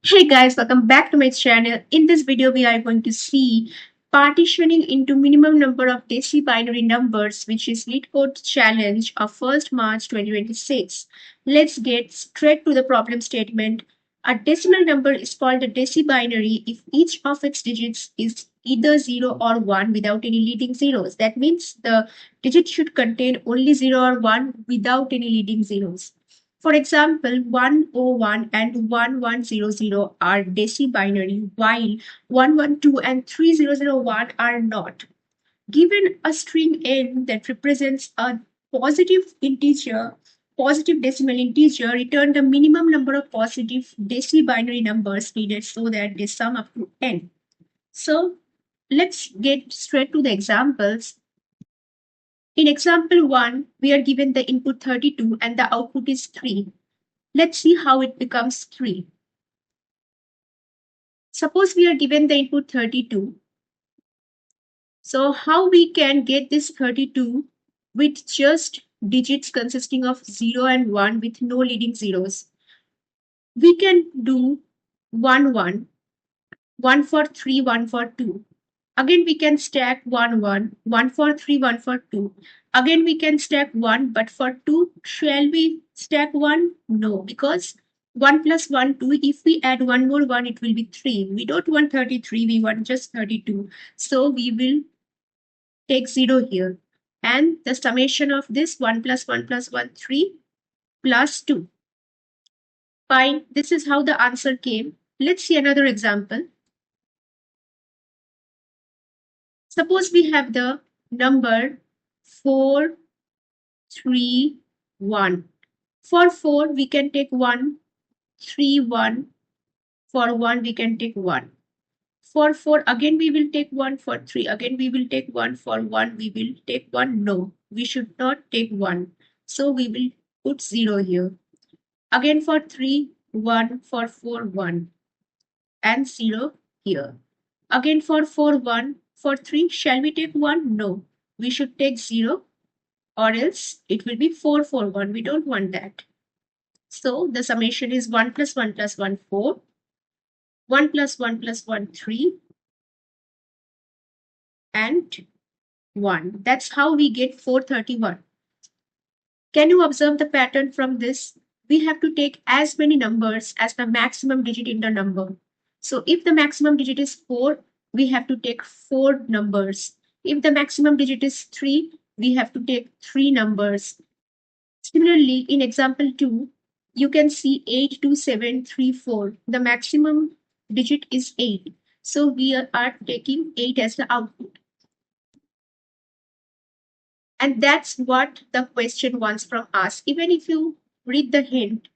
Hey guys, welcome back to my channel. In this video, we are going to see partitioning into minimum number of Deci-Binary numbers, which is Leetcode challenge of 1st March 2026. Let's get straight to the problem statement. A decimal number is called a Deci-Binary if each of its digits is either 0 or 1 without any leading zeros. That means the digit should contain only 0 or 1 without any leading zeros. For example, 101 and 1100 are Deci-Binary, while 112 and 3001 are not. Given a string n that represents a positive integer, positive decimal integer, return the minimum number of positive Deci-Binary numbers needed so that they sum up to n. So let's get straight to the examples. In example 1, we are given the input 32 and the output is 3. Let's see how it becomes 3. Suppose we are given the input 32. So how we can get this 32 with just digits consisting of 0 and 1 with no leading zeros? We can do 1, 1, 1 for 3, 1 for 2. Again, we can stack 1, 1, 1 for 3, 1 for 2. Again, we can stack 1, but for 2, shall we stack 1? No, because 1 plus 1, 2. If we add one more 1, it will be 3. We don't want 33, we want just 32. So we will take 0 here. And the summation of this 1 plus 1 plus 1, 3 plus 2. Fine, this is how the answer came. Let's see another example. Suppose we have the number 4, 3, 1. For 4, we can take 1, 3, 1. For 1, we can take 1. For 4, again we will take 1. For 3, again we will take 1. For 1, we will take 1. No, we should not take 1. So we will put 0 here. Again for 3, 1. For 4, 1. And 0 here. Again for 4, 1. For 3, shall we take 1? No, we should take 0. Or else it will be 4, 4, 1. We don't want that. So the summation is 1 plus 1 plus 1, 4. 1 plus 1 plus 1, 3. And 1. That's how we get 431. Can you observe the pattern from this? We have to take as many numbers as the maximum digit in the number. So if the maximum digit is 4, we have to take 4 numbers. If the maximum digit is 3, we have to take 3 numbers. Similarly, in example 2, you can see 82734. The maximum digit is 8. So we are taking 8 as the output. And that's what the question wants from us. Even if you read the hint,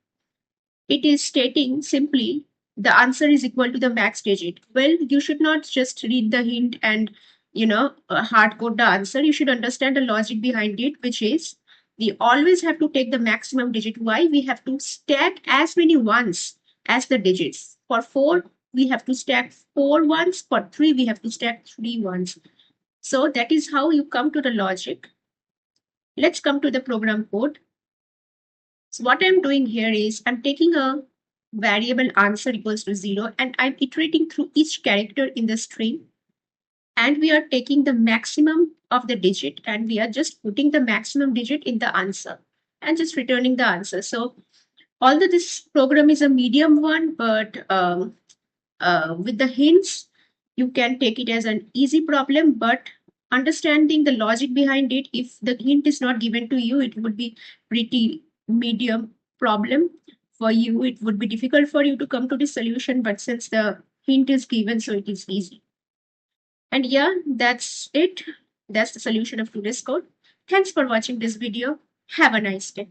it is stating simply the answer is equal to the max digit. Well, you should not just read the hint and hard code the answer. You should understand the logic behind it, which is we always have to take the maximum digit. Why? We have to stack as many ones as the digits. For 4, we have to stack 4 ones. For 3, we have to stack 3 ones. So that is how you come to the logic. Let's come to the program code. So what I'm doing here is I'm taking a variable answer equals to 0 and I'm iterating through each character in the string. And we are taking the maximum of the digit and we are just putting the maximum digit in the answer and just returning the answer. So although this program is a medium one, but with the hints, you can take it as an easy problem, but understanding the logic behind it, if the hint is not given to you, it would be pretty medium problem for you. It would be difficult for you to come to the solution, but since the hint is given, so it is easy. And yeah, that's it. That's the solution of today's code. Thanks for watching this video. Have a nice day.